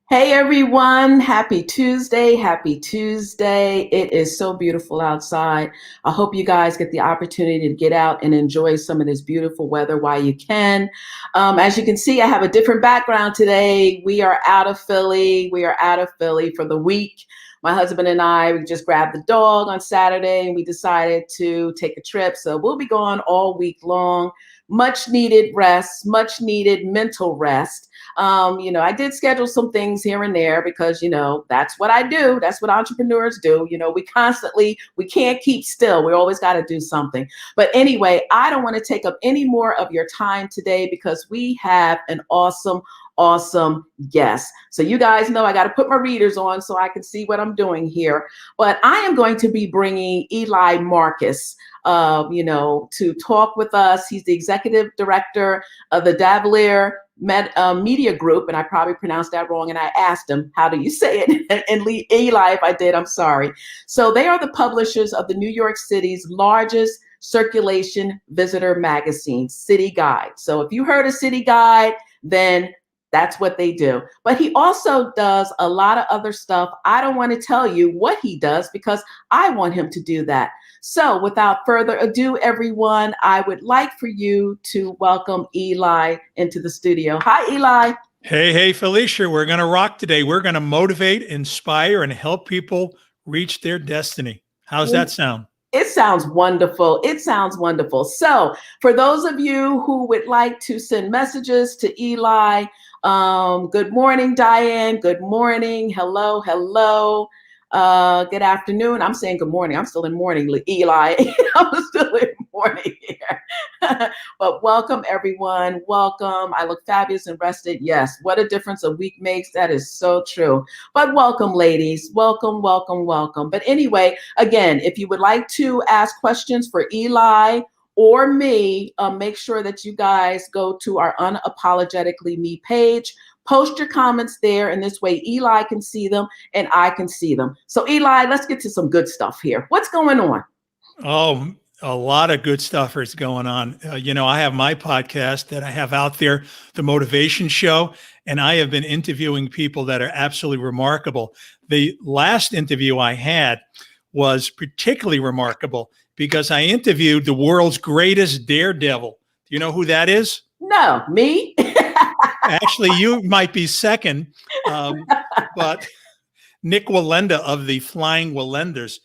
Hey everyone, happy Tuesday. Happy Tuesday. It is so beautiful outside. I hope you guys get the opportunity to get out and enjoy some of this beautiful weather while you can. As you can see, I have a different background today. We are out of Philly. We are out of Philly for the week. My husband and I, we just grabbed the dog on Saturday and we decided to take a trip. So we'll be gone all week long. Much needed rest, much needed mental rest. I did schedule some things here and there because, that's what I do. That's what entrepreneurs do. We can't keep still. We always got to do something. But anyway, I don't want to take up any more of your time today because we have an awesome guest. So you guys know I got to put my readers on so I can see what I'm doing here. But I am going to be bringing Eli Marcus, to talk with us. He's the executive director of the Davalier Media Group, and I probably pronounced that wrong. And I asked him, how do you say it? And Eli, if I did, I'm sorry. So they are the publishers of the New York City's largest circulation visitor magazine, City Guide. So if you heard of City Guide, then that's what they do. But he also does a lot of other stuff. I don't want to tell you what he does because I want him to do that. So without further ado, everyone, I would like for you to welcome Eli into the studio. Hi, Eli. Hey, Felicia, we're going to rock today. We're going to motivate, inspire, and help people reach their destiny. How's that sound? It sounds wonderful. It sounds wonderful. So for those of you who would like to send messages to Eli, good morning, Diane. Good morning. Hello. Good afternoon. I'm saying good morning. I'm still in morning, Eli. I'm still in morning here. But welcome, everyone. Welcome. I look fabulous and rested. Yes. What a difference a week makes. That is so true. But welcome, ladies. Welcome. But anyway, again, if you would like to ask questions for Eli or me, make sure that you guys go to our Unapologetically Me page. Post your comments there, and this way Eli can see them and I can see them. So Eli, let's get to some good stuff here. What's going on? Oh, a lot of good stuff is going on. I have my podcast that I have out there, The Motivation Show, and I have been interviewing people that are absolutely remarkable. The last interview I had was particularly remarkable because I interviewed the world's greatest daredevil. Do you know who that is? No, me? Actually, you might be second, but Nick Wallenda of the Flying Wallenders,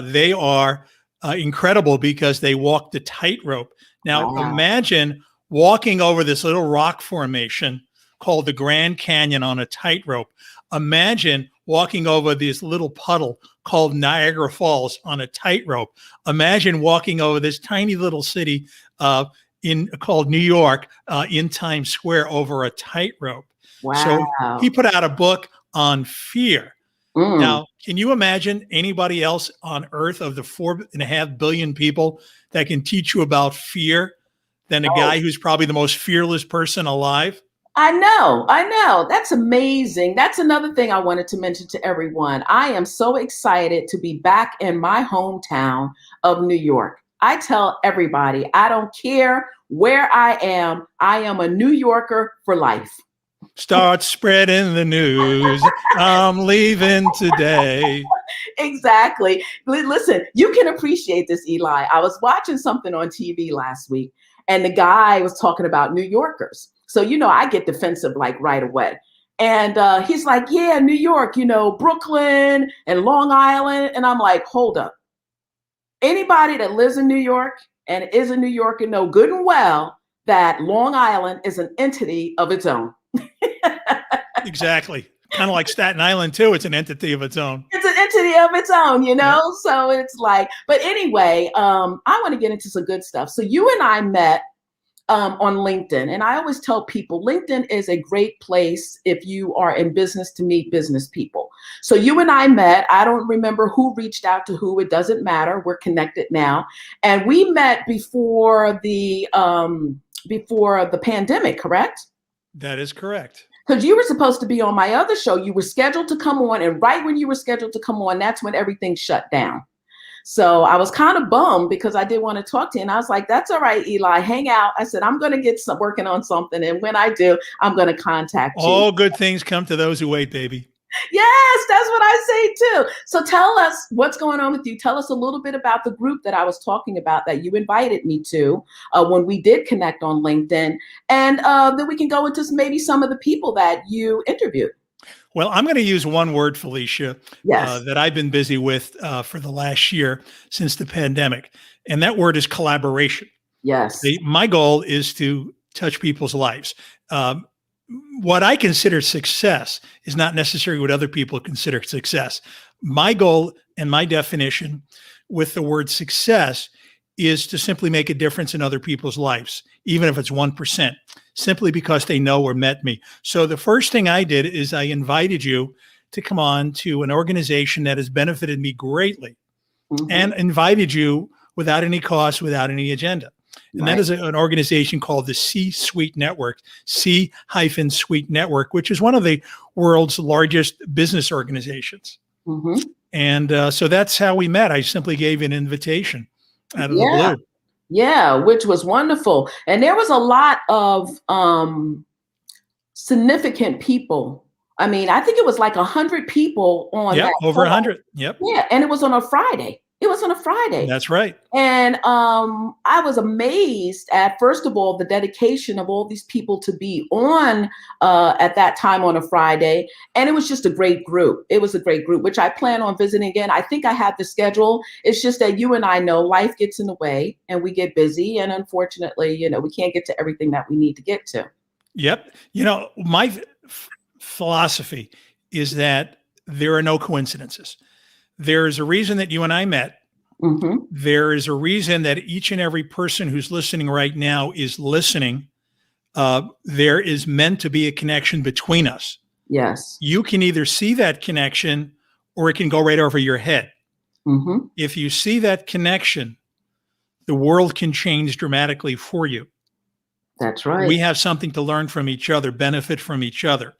they are incredible because they walk the tightrope. Now, Wow. Imagine walking over this little rock formation called the Grand Canyon on a tightrope. Imagine walking over this little puddle called Niagara Falls on a tightrope. Imagine walking over this tiny little city called New York in Times Square over a tightrope. Wow. So he put out a book on fear. Now, can you imagine anybody else on earth of the 4.5 billion people that can teach you about fear than a guy who's probably the most fearless person alive? I know. That's amazing. That's another thing I wanted to mention to everyone. I am so excited to be back in my hometown of New York. I tell everybody, I don't care where I am a New Yorker for life. Start spreading the news. I'm leaving today. Exactly. Listen, you can appreciate this, Eli. I was watching something on TV last week, and the guy was talking about New Yorkers. So, I get defensive like right away. And he's like, yeah, New York, Brooklyn and Long Island. And I'm like, hold up. Anybody that lives in New York and is a New Yorker know good and well that Long Island is an entity of its own. Exactly. Kind of like Staten Island, too. It's an entity of its own. It's an entity of its own, Yeah. So it's like, but anyway, I want to get into some good stuff. So you and I met on LinkedIn. And I always tell people LinkedIn is a great place if you are in business to meet business people. So you and I met. I don't remember who reached out to who. It doesn't matter. We're connected now. And we met before the pandemic, correct? That is correct. Because you were supposed to be on my other show. You were scheduled to come on. And right when you were scheduled to come on, that's when everything shut down. So I was kind of bummed because I did want to talk to you. And I was like, that's all right, Eli, hang out. I said, I'm going to get some working on something. And when I do, I'm going to contact you. All good things come to those who wait, baby. Yes, that's what I say too. So tell us what's going on with you. Tell us a little bit about the group that I was talking about that you invited me to when we did connect on LinkedIn. And then we can go into maybe some of the people that you interviewed. Well, I'm going to use one word, Felicia, Yes. that I've been busy with for the last year since the pandemic. And that word is collaboration. Yes. My goal is to touch people's lives. What I consider success is not necessarily what other people consider success. My goal and my definition with the word success is to simply make a difference in other people's lives, even if it's 1%, simply because they know or met me. So the first thing I did is I invited you to come on to an organization that has benefited me greatly, and invited you without any cost, without any agenda. And that is an organization called the C-Suite Network, C-Suite Network, which is one of the world's largest business organizations. And so that's how we met. I simply gave an invitation out of the blue. Yeah, which was wonderful. And there was a lot of significant people. I mean, I think it was like 100 people on that. Over 100. Yep. Yeah, and it was on a Friday. It was on a Friday. That's right. And I was amazed at, first of all, the dedication of all these people to be on at that time on a Friday. And it was just a great group. It was a great group, which I plan on visiting again. I think I have the schedule. It's just that you and I know life gets in the way and we get busy. And unfortunately, you know, we can't get to everything that we need to get to. Yep. You know, my philosophy is that there are no coincidences. There's a reason that you and I met. There is a reason that each and every person who's listening right now is listening. There is meant to be a connection between us. Yes. You can either see that connection or it can go right over your head. If you see that connection, the world can change dramatically for you. That's right. We have something to learn from each other, benefit from each other,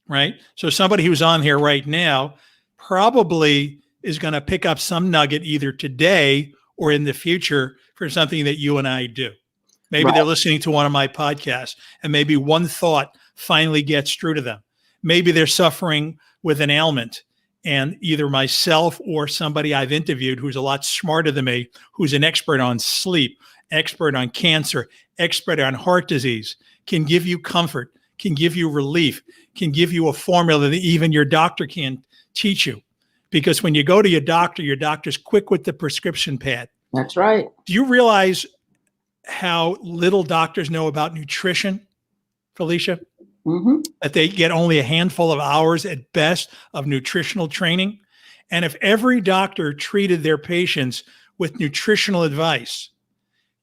right? So somebody who's on here right now probably is going to pick up some nugget either today or in the future for something that you and I do. Maybe they're listening to one of my podcasts and maybe one thought finally gets through to them. Maybe they're suffering with an ailment and either myself or somebody I've interviewed who's a lot smarter than me, who's an expert on sleep, expert on cancer, expert on heart disease, can give you comfort, can give you relief, can give you a formula that even your doctor can't teach you. Because when you go to your doctor's quick with the prescription pad. That's right. Do you realize how little doctors know about nutrition, Felicia? That they get only a handful of hours at best of nutritional training. And if every doctor treated their patients with nutritional advice,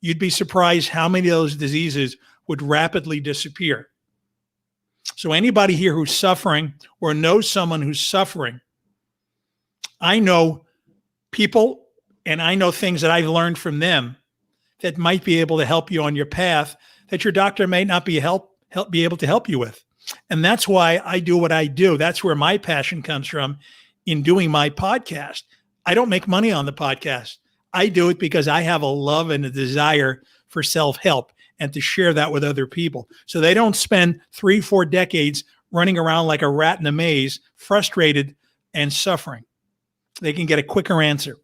you'd be surprised how many of those diseases would rapidly disappear. So anybody here who's suffering or knows someone who's suffering, I know people and I know things that I've learned from them that might be able to help you on your path that your doctor may not be able to help you with. And that's why I do what I do. That's where my passion comes from in doing my podcast. I don't make money on the podcast. I do it because I have a love and a desire for self-help and to share that with other people. So they don't spend 3-4 decades running around like a rat in a maze, frustrated and suffering. They can get a quicker answer.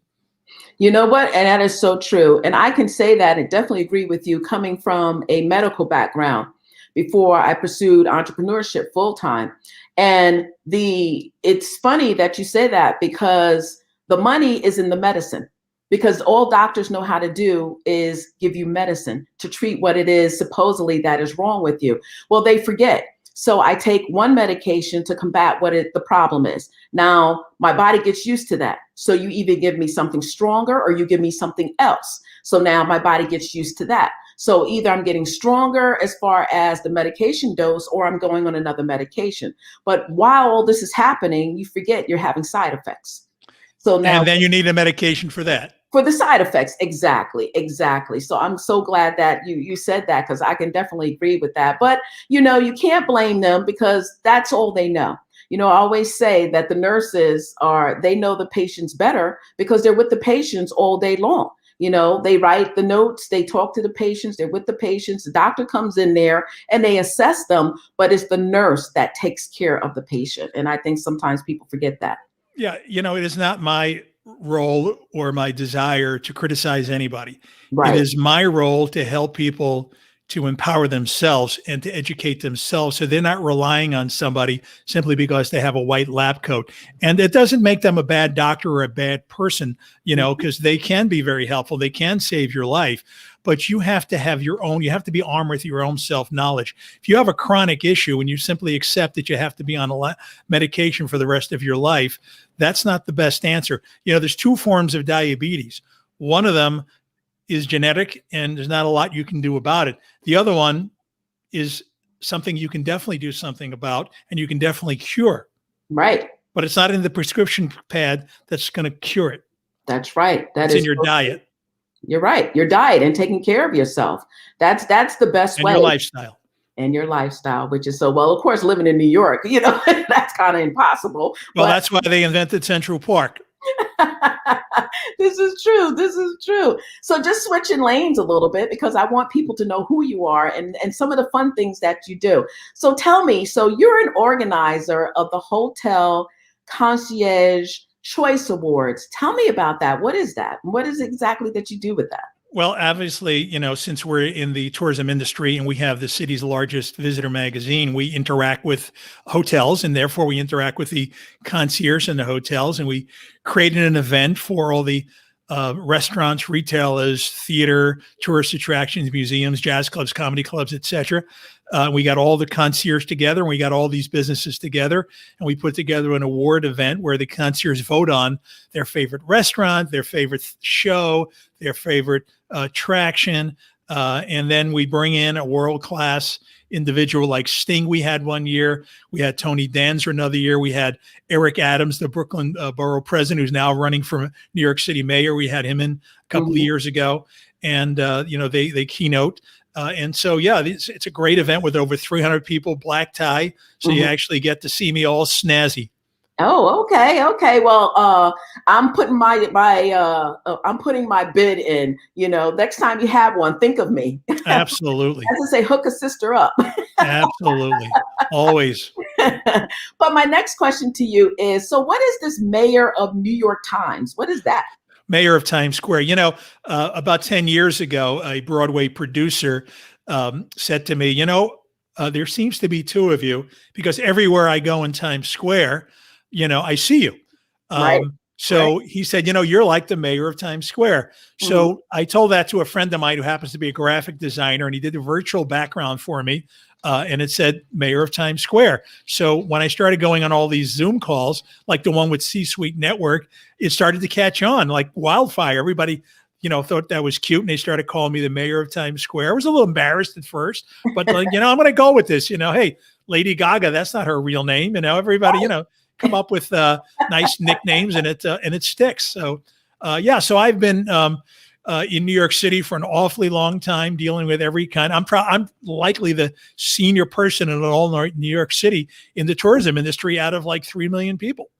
You know what? And that is so true. And I can say that and definitely agree with you coming from a medical background before I pursued entrepreneurship full time. And it's funny that you say that because the money is in the medicine, because all doctors know how to do is give you medicine to treat what it is supposedly that is wrong with you. Well, they forget. So I take one medication to combat what the problem is. Now my body gets used to that. So you either give me something stronger or you give me something else. So now my body gets used to that. So either I'm getting stronger as far as the medication dose or I'm going on another medication. But while all this is happening, you forget you're having side effects. So now, and then you need a medication for that. For the side effects. Exactly. So I'm so glad that you said that, because I can definitely agree with that. But, you know, you can't blame them because that's all they know. I always say that the nurses they know the patients better because they're with the patients all day long. They write the notes, they talk to the patients, they're with the patients. The doctor comes in there and they assess them, but it's the nurse that takes care of the patient. And I think sometimes people forget that. Yeah, it is not my role or my desire to criticize anybody. It Right. is my role to help people to empower themselves and to educate themselves so they're not relying on somebody simply because they have a white lab coat. And it doesn't make them a bad doctor or a bad person, because they can be very helpful. They can save your life, but you have to have you have to be armed with your own self-knowledge. If you have a chronic issue and you simply accept that you have to be on a medication for the rest of your life, that's not the best answer. There's two forms of diabetes. One of them is genetic and there's not a lot you can do about it. The other one is something you can definitely do something about and you can definitely cure. Right. But it's not in the prescription pad that's going to cure it. That's right. It's in your diet. You're right. Your diet and taking care of yourself. That's the best way. And your lifestyle. And your lifestyle, which is well, of course, living in New York, that's kind of impossible. Well, that's why they invented Central Park. This is true. This is true. So just switching lanes a little bit because I want people to know who you are and some of the fun things that you do. So tell me, so you're an organizer of the Hotel Concierge Choice Awards. Tell me about that. What is that? What is it exactly that you do with that? Well, obviously, since we're in the tourism industry and we have the city's largest visitor magazine, we interact with hotels and therefore we interact with the concierge in the hotels. And we created an event for all the restaurants, retailers, theater, tourist attractions, museums, jazz clubs, comedy clubs, etc. We got all the concierge together and we got all these businesses together and we put together an award event where the concierge vote on their favorite restaurant, their favorite show, their favorite attraction. And then we bring in a world-class individual like Sting. We had one year. We had Tony Danza another year. We had Eric Adams, the Brooklyn borough president, who's now running for New York City mayor. We had him in a couple of years ago. And, they keynote. And so, yeah, it's a great event with over 300 people, black tie. So you actually get to see me all snazzy. Oh, okay. Okay. Well, I'm putting I'm putting my bid in, next time you have one, think of me. Absolutely. As I say, hook a sister up. Absolutely. Always. But my next question to you is, so what is this mayor of New York Times? What is that? Mayor of Times Square. About 10 years ago, a Broadway producer said to me, there seems to be two of you because everywhere I go in Times Square, I see you. Right. So he said, you're like the mayor of Times Square. So I told that to a friend of mine who happens to be a graphic designer, and he did a virtual background for me. And it said mayor of Times Square. So when I started going on all these Zoom calls, like the one with C-Suite Network, it started to catch on like wildfire. Everybody, thought that was cute. And they started calling me the mayor of Times Square. I was a little embarrassed at first, but I'm going to go with this, hey, Lady Gaga, that's not her real name. Everybody, come up with nice nicknames and it sticks. So, so I've been in New York City for an awfully long time, dealing with every kind. I'm likely the senior person in all New York City in the tourism industry out of like 3 million people.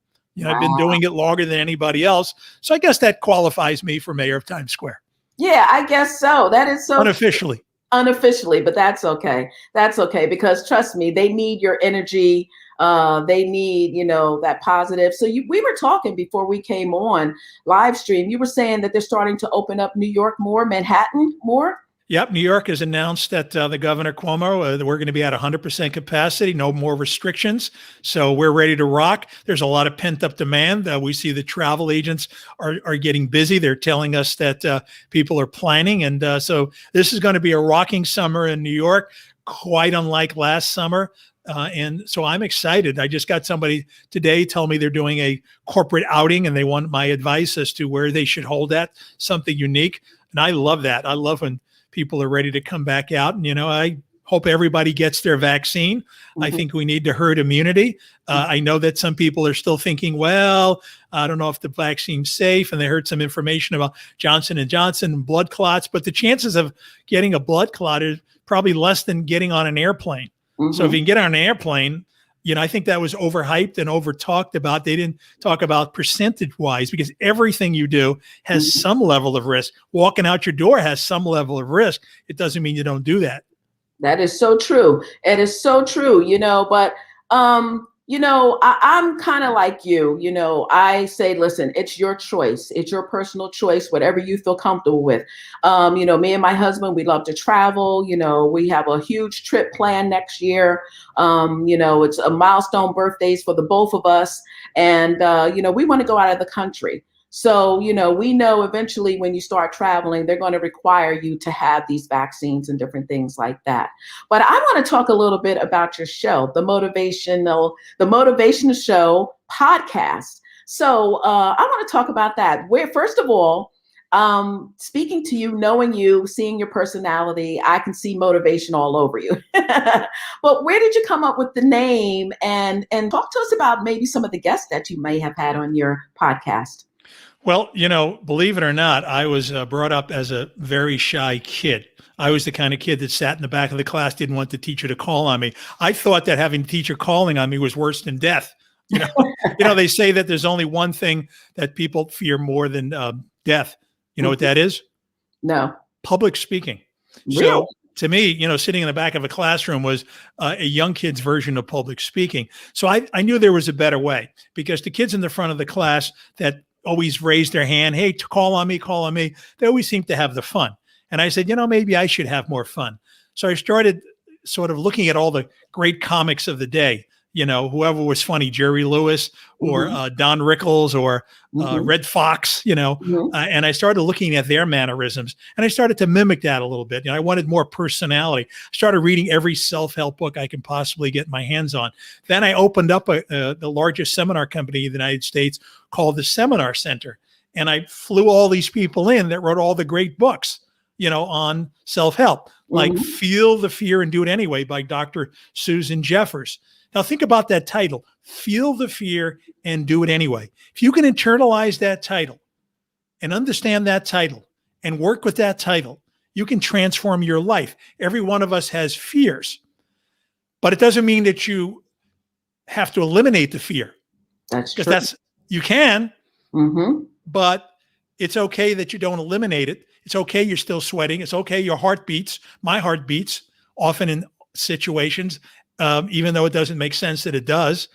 I've been doing it longer than anybody else. So I guess that qualifies me for mayor of Times Square. Yeah, I guess so. That is so unofficially, but that's okay. That's okay. Because trust me, they need your energy. They need, that positive. So we were talking before we came on live stream. You were saying that they're starting to open up New York more, Manhattan more. Yep. New York has announced that the Governor Cuomo, we're going to be at 100% capacity, no more restrictions. So we're ready to rock. There's a lot of pent up demand. We see the travel agents are getting busy. They're telling us that people are planning. And so this is going to be a rocking summer in New York, quite unlike last summer. And so I'm excited. I just got somebody today tell me they're doing a corporate outing and they want my advice as to where they should hold that, something unique. And I love that. I love when people are ready to come back out. And, I hope everybody gets their vaccine. I think we need to herd immunity. I know that some people are still thinking, well, I don't know if the vaccine's safe. And they heard some information about Johnson & Johnson and blood clots. But the chances of getting a blood clot is probably less than getting on an airplane. So if you can get on an airplane, I think that was overhyped and over talked about. They didn't talk about percentage wise, because everything you do has some level of risk. Walking out your door has some level of risk. It doesn't mean you don't do that. That is so true. It is so true, but I'm kind of like you, I say, listen, it's your choice. It's your personal choice, whatever you feel comfortable with. Me and my husband, we love to travel. We have a huge trip planned next year. It's a milestone birthdays for the both of us. And, we want to go out of the country. So, we know eventually when you start traveling, they're going to require you to have these vaccines and different things like that. But I want to talk a little bit about your show, the Motivational Show podcast. So I want to talk about that. Where, first of all, speaking to you, knowing you, seeing your personality, I can see motivation all over you. But where did you come up with the name? And talk to us about maybe some of the guests that you may have had on your podcast. Well, believe it or not, I was brought up as a very shy kid. I was the kind of kid that sat in the back of the class, didn't want the teacher to call on me. I thought that having the teacher calling on me was worse than death. They say that there's only one thing that people fear more than death. You know what that is? No. Public speaking. Really? So to me, sitting in the back of a classroom was a young kid's version of public speaking. So I knew there was a better way, because the kids in the front of the class that always raised their hand, hey, call on me, they always seem to have the fun. And I said, maybe I should have more fun. So I started sort of looking at all the great comics of the day, whoever was funny, Jerry Lewis or Don Rickles or Red Fox, and I started looking at their mannerisms, and I started to mimic that a little bit. I wanted more personality. I started reading every self-help book I can possibly get my hands on. Then I opened up the largest seminar company in the United States called the Seminar Center. And I flew all these people in that wrote all the great books, on self-help, like Feel the Fear and Do It Anyway by Dr. Susan Jeffers. Now think about that title, Feel the Fear and Do It Anyway. If you can internalize that title and understand that title and work with that title, you can transform your life. Every one of us has fears, but it doesn't mean that you have to eliminate the fear. That's true. Because you can, but it's okay that you don't eliminate it. It's okay you're still sweating. It's okay your heart beats. My heart beats often in situations, even though it doesn't make sense that it does.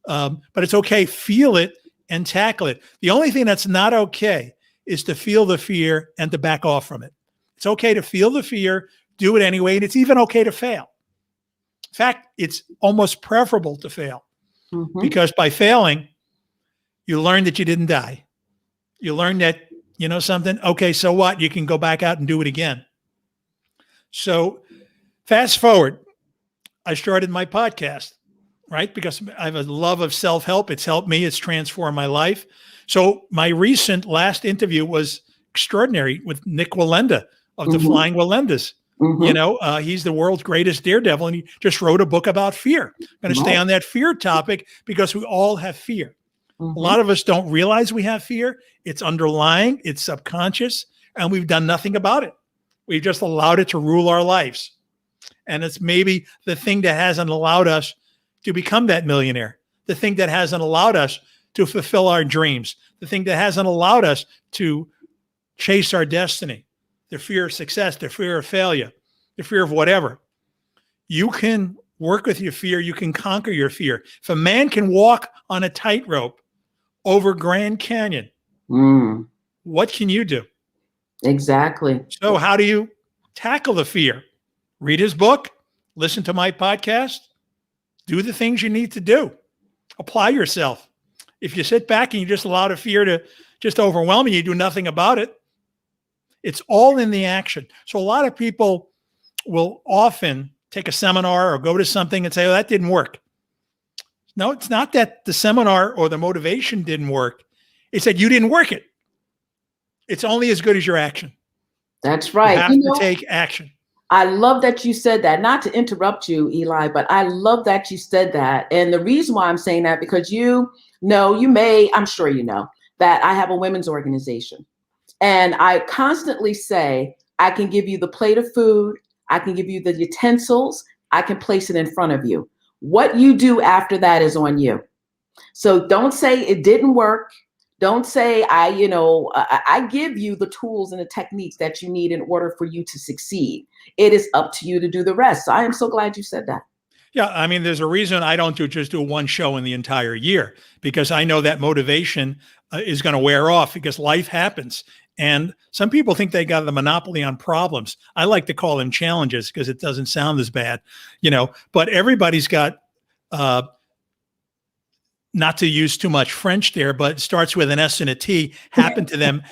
But it's okay. Feel it and tackle it. The only thing that's not okay is to feel the fear and to back off from it. It's okay to feel the fear, do it anyway, and it's even okay to fail. In fact, it's almost preferable to fail, because by failing, you learn that you didn't die. You learn that, something, okay, so what? You can go back out and do it again. So fast forward, I started my podcast, right? Because I have a love of self-help. It's helped me. It's transformed my life. So my recent last interview was extraordinary with Nick Wallenda of the Flying Wallendas. He's the world's greatest daredevil, and he just wrote a book about fear. I'm going to stay on that fear topic because we all have fear. A lot of us don't realize we have fear. It's underlying, it's subconscious, and we've done nothing about it. We've just allowed it to rule our lives. And it's maybe the thing that hasn't allowed us to become that millionaire, the thing that hasn't allowed us to fulfill our dreams, the thing that hasn't allowed us to chase our destiny, the fear of success, the fear of failure, the fear of whatever. You can work with your fear. You can conquer your fear. If a man can walk on a tightrope over Grand Canyon, what can you do? Exactly. So how do you tackle the fear? Read his book, listen to my podcast, do the things you need to do. Apply yourself. If you sit back and you just allow the fear to just overwhelm you, do nothing about it, it's all in the action. So a lot of people will often take a seminar or go to something and say, oh, that didn't work. No, it's not that the seminar or the motivation didn't work. It's that you didn't work it. It's only as good as your action. That's right. You have to take action. I love that you said that. Not to interrupt you, Eli, but I love that you said that. And the reason why I'm saying that, because I'm sure you know, that I have a women's organization. And I constantly say, I can give you the plate of food, I can give you the utensils, I can place it in front of you. What you do after that is on you. So don't say it didn't work. Don't say I give you the tools and the techniques that you need in order for you to succeed. It is up to you to do the rest. So I am so glad you said that. Yeah, I mean, there's a reason I don't just do one show in the entire year, because I know that motivation is going to wear off because life happens. And some people think they got the monopoly on problems. I like to call them challenges because it doesn't sound as bad, but everybody's got, not to use too much French there, but it starts with an S and a T, happen to them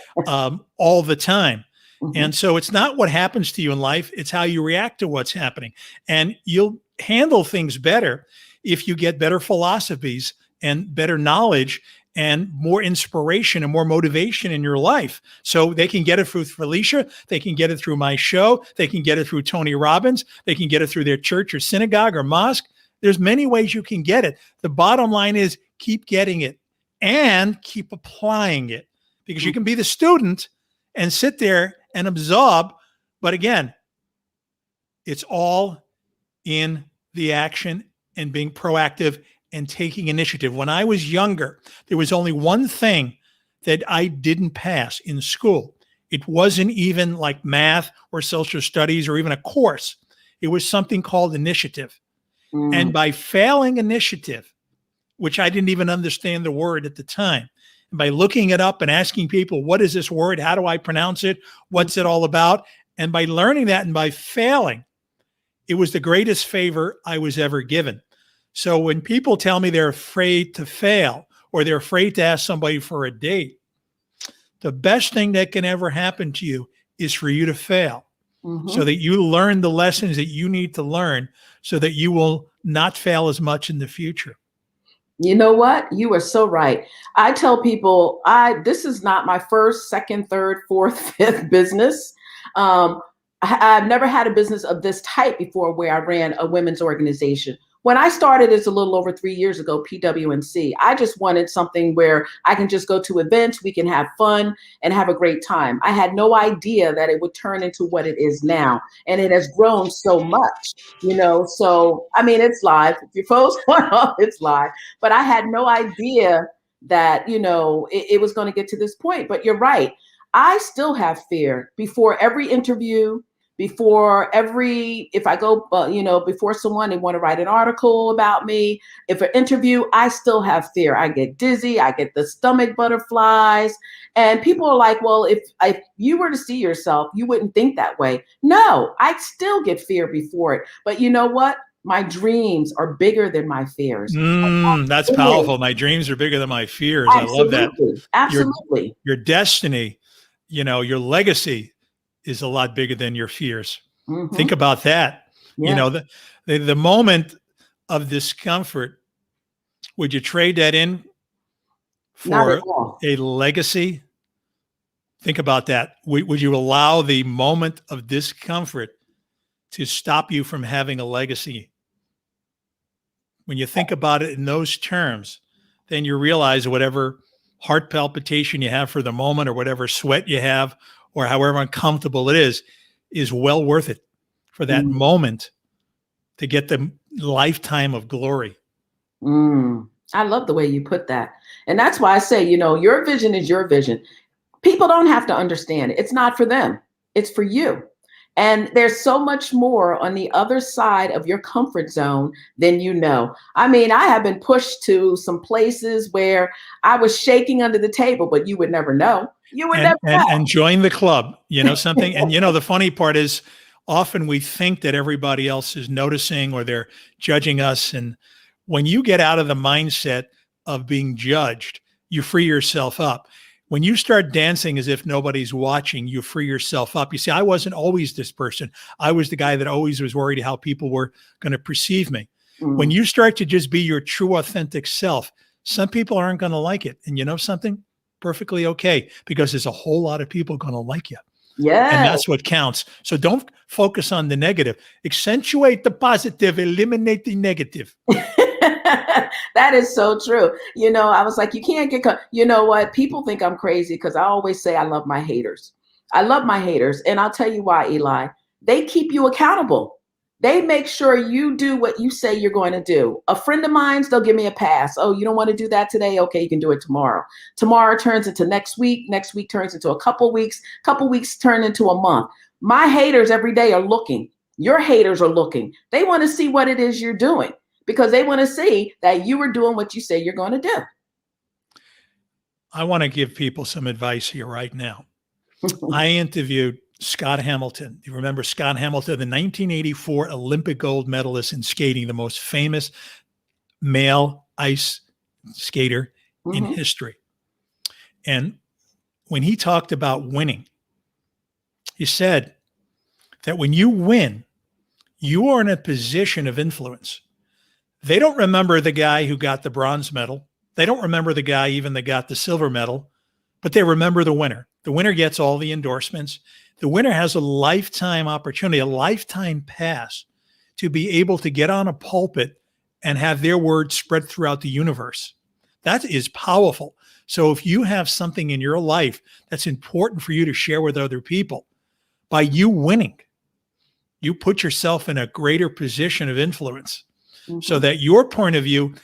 all the time. Mhm. And so it's not what happens to you in life, it's how you react to what's happening. And you'll handle things better if you get better philosophies and better knowledge and more inspiration and more motivation in your life. So they can get it through Felicia, they can get it through my show, they can get it through Tony Robbins, they can get it through their church or synagogue or mosque. There's many ways you can get it. The bottom line is keep getting it and keep applying it, because you can be the student and sit there and absorb. But again, it's all in the action and being proactive and taking initiative. When I was younger, there was only one thing that I didn't pass in school. It wasn't even like math or social studies or even a course. It was something called initiative. And by failing initiative, which I didn't even understand the word at the time, and by looking it up and asking people, what is this word? How do I pronounce it? What's it all about? And by learning that and by failing, it was the greatest favor I was ever given. So when people tell me they're afraid to fail or they're afraid to ask somebody for a date, the best thing that can ever happen to you is for you to fail. So that you learn the lessons that you need to learn so that you will not fail as much in the future. You know what? You are so right. I tell people, this is not my first, second, third, fourth, fifth business. I've never had a business of this type before where I ran a women's organization. When I started, it's a little over 3 years ago, PWNC. I just wanted something where I can just go to events, we can have fun and have a great time. I had no idea that it would turn into what it is now. And it has grown so much, So, I mean, it's live. If your phone's going off, it's live. But I had no idea that, it was going to get to this point. But you're right. I still have fear before every interview. If I go, before someone, they want to write an article about me, if an interview, I still have fear. I get dizzy. I get the stomach butterflies. And people are like, well, if you were to see yourself, you wouldn't think that way. No, I still get fear before it. But you know what? My dreams are bigger than my fears. That's powerful. My dreams are bigger than my fears. Absolutely. I love that. Absolutely. Your destiny, your legacy is a lot bigger than your fears. Think about that. Yeah. The moment of discomfort, would you trade that in for a legacy? Think about that. Would you allow the moment of discomfort to stop you from having a legacy? When you think about it in those terms, then you realize whatever heart palpitation you have for the moment or whatever sweat you have or however uncomfortable it is well worth it for that moment to get the lifetime of glory. I love the way you put that. And that's why I say, your vision is your vision. People don't have to understand it. It's not for them. It's for you. And there's so much more on the other side of your comfort zone than you know. I mean, I have been pushed to some places where I was shaking under the table, but you would never know. You would never know. And join the club, something. And, the funny part is often we think that everybody else is noticing or they're judging us. And when you get out of the mindset of being judged, you free yourself up. When you start dancing as if nobody's watching, you free yourself up. You see, I wasn't always this person. I was the guy that always was worried how people were going to perceive me. When you start to just be your true, authentic self, some people aren't going to like it. And you know something? Perfectly okay, because there's a whole lot of people going to like you. Yeah. And that's what counts. So don't focus on the negative. Accentuate the positive, eliminate the negative. That is so true. I was like, you can't get, you know what? People think I'm crazy because I always say I love my haters. I love my haters. And I'll tell you why, Eli. They keep you accountable. They make sure you do what you say you're going to do. A friend of mine's, they'll give me a pass. Oh, you don't want to do that today? Okay, you can do it tomorrow. Tomorrow turns into next week. Next week turns into a couple weeks. Couple weeks turn into a month. My haters every day are looking. Your haters are looking. They want to see what it is you're doing because they want to see that you are doing what you say you're going to do. I want to give people some advice here right now. I interviewed Scott Hamilton. You remember Scott Hamilton, the 1984 Olympic gold medalist in skating, the most famous male ice skater in history. And when he talked about winning, he said that when you win, you are in a position of influence. They don't remember the guy who got the bronze medal. They don't remember the guy even that got the silver medal, but they remember the winner. The winner gets all the endorsements. The winner has a lifetime opportunity, a lifetime pass to be able to get on a pulpit and have their words spread throughout the universe. That is powerful. So if you have something in your life that's important for you to share with other people, by you winning, you put yourself in a greater position of influence so that your point of view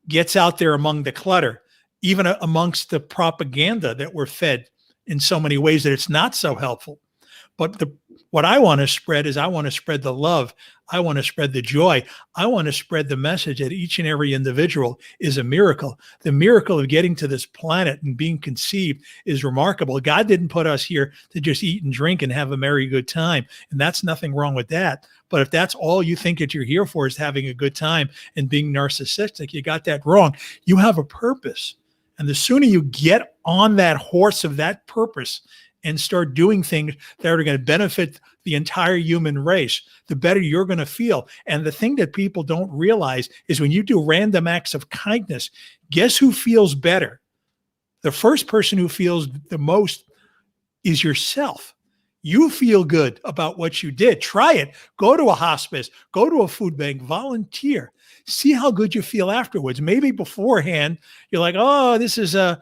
gets out there among the clutter, even amongst the propaganda that we're fed in so many ways that it's not so helpful. But what I want to spread is I want to spread the love. I want to spread the joy. I want to spread the message that each and every individual is a miracle. The miracle of getting to this planet and being conceived is remarkable. God didn't put us here to just eat and drink and have a merry good time. And that's nothing wrong with that. But if that's all you think that you're here for is having a good time and being narcissistic, you got that wrong. You have a purpose. And the sooner you get on that horse of that purpose and start doing things that are going to benefit the entire human race, the better you're going to feel. And the thing that people don't realize is when you do random acts of kindness, guess who feels better? The first person who feels the most is yourself. You feel good about what you did. Try it. Go to a hospice, go to a food bank, volunteer. See how good you feel afterwards. Maybe beforehand, you're like, oh, this is a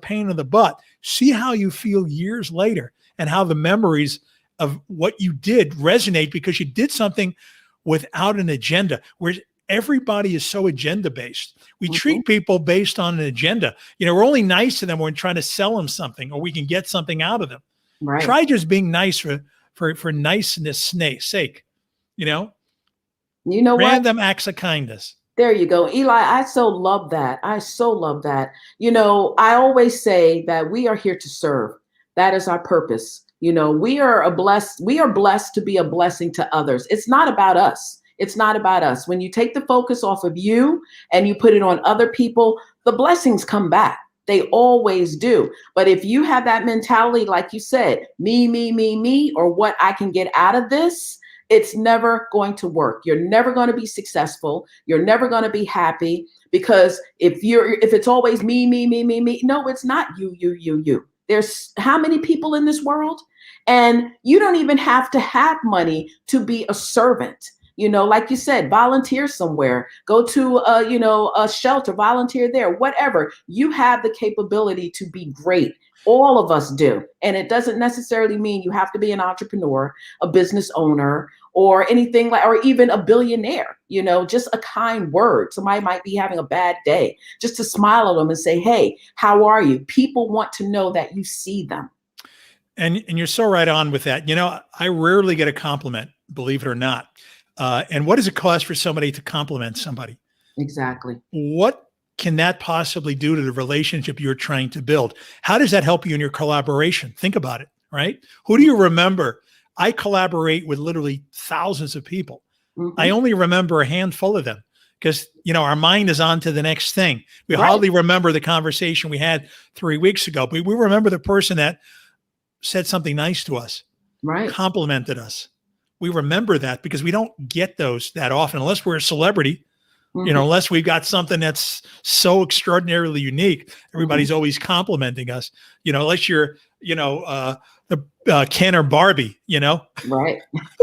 pain in the butt. See how you feel years later and how the memories of what you did resonate because you did something without an agenda, where everybody is so agenda based. We treat people based on an agenda. We're only nice to them when we're trying to sell them something or we can get something out of them. Right. Try just being nice for niceness sake, random acts of kindness. There you go. Eli, I so love that. I so love that. I always say that we are here to serve. That is our purpose. We are blessed to be a blessing to others. It's not about us. It's not about us. When you take the focus off of you and you put it on other people, the blessings come back. They always do. But if you have that mentality, like you said, me, or what I can get out of this, it's never going to work. You're never going to be successful. You're never going to be happy because if it's always me, no, it's not you. There's how many people in this world? And you don't even have to have money to be a servant. Like you said, volunteer somewhere, go to a shelter, volunteer there, whatever. You have the capability to be great. All of us do. And it doesn't necessarily mean you have to be an entrepreneur, a business owner, or anything or even a billionaire, just a kind word. Somebody might be having a bad day, just to smile at them and say, hey, how are you? People want to know that you see them. And you're so right on with that. I rarely get a compliment, believe it or not. And what does it cost for somebody to compliment somebody? Exactly. What can that possibly do to the relationship you're trying to build? How does that help you in your collaboration? Think about it, right? Who do you remember? I collaborate with literally thousands of people. I only remember a handful of them because, our mind is on to the next thing. We hardly remember the conversation we had 3 weeks ago, but we remember the person that said something nice to us, complimented us. We remember that because we don't get those that often unless we're a celebrity, unless we've got something that's so extraordinarily unique. Everybody's always complimenting us, unless you're, Ken or Barbie, Right.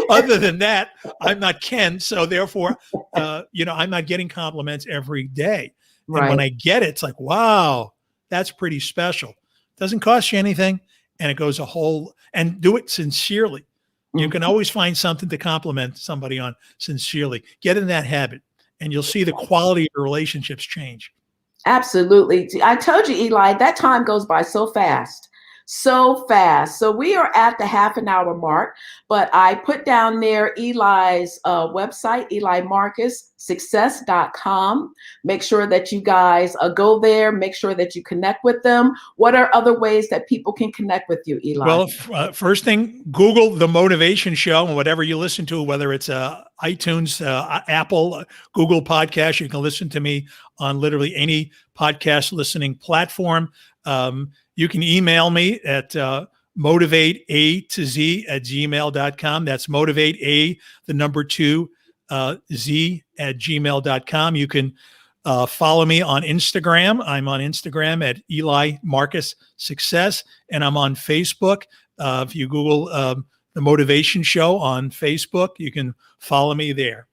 Other than that, I'm not Ken. So therefore, I'm not getting compliments every day. And when I get it, it's like, wow, that's pretty special. Doesn't cost you anything. And it goes and do it sincerely. You can always find something to compliment somebody on sincerely. Get in that habit, and you'll see the quality of your relationships change. Absolutely. I told you, Eli, that time goes by so fast. So fast. So we are at the half an hour mark, but I put down there Eli's website, Eli Marcus success.com. Make sure that you guys go there. Make sure that you connect with them. What are other ways that people can connect with you, Eli? Well, first thing, Google the Motivation Show and whatever you listen to, whether it's iTunes, Apple, Google Podcast, you can listen to me on literally any podcast listening platform. You can email me at motivatea2z@gmail.com. That's motivatea, the number 2, z@gmail.com. You can follow me on Instagram. I'm on Instagram at Eli Marcus Success, and I'm on Facebook. If you Google the Motivation Show on Facebook, you can follow me there.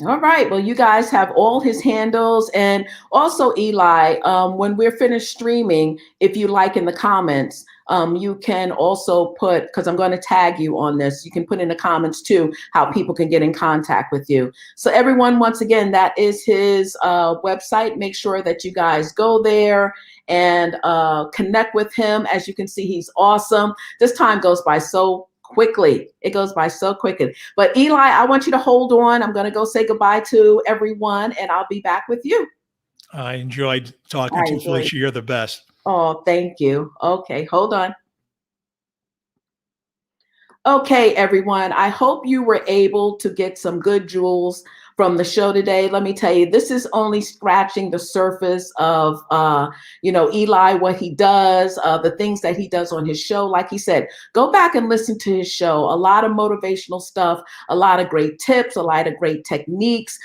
All right. Well, you guys have all his handles. And also, Eli, when we're finished streaming, if you like in the comments, you can also put, because I'm going to tag you on this, you can put in the comments too, how people can get in contact with you. So everyone, once again, that is his website. Make sure that you guys go there and connect with him. As you can see, he's awesome. This time goes by so quickly. It goes by so quickly. But Eli, I want you to hold on. I'm going to go say goodbye to everyone, and I'll be back with you. I enjoyed talking to you, Felicia. You're the best. Oh, thank you. Okay, hold on. Okay, everyone. I hope you were able to get some good jewels from the show today. Let me tell you, this is only scratching the surface of, Eli, what he does, the things that he does on his show. Like he said, go back and listen to his show. A lot of motivational stuff, a lot of great tips, a lot of great techniques,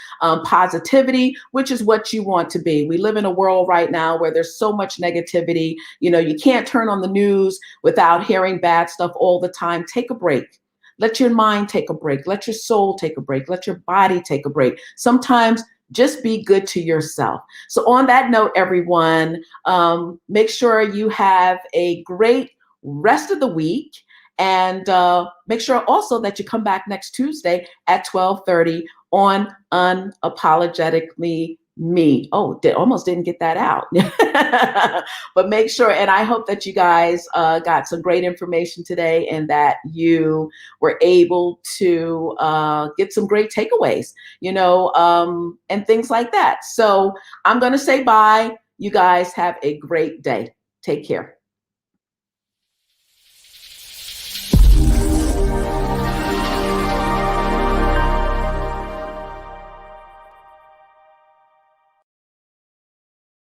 positivity, which is what you want to be. We live in a world right now where there's so much negativity. You can't turn on the news without hearing bad stuff all the time. Take a break. Let your mind take a break. Let your soul take a break. Let your body take a break. Sometimes just be good to yourself. So on that note, everyone, make sure you have a great rest of the week. And make sure also that you come back next Tuesday at 12:30 on Unapologetically Me. Oh, almost didn't get that out. But make sure, and I hope that you guys got some great information today and that you were able to get some great takeaways, and things like that. So I'm going to say bye. You guys have a great day. Take care.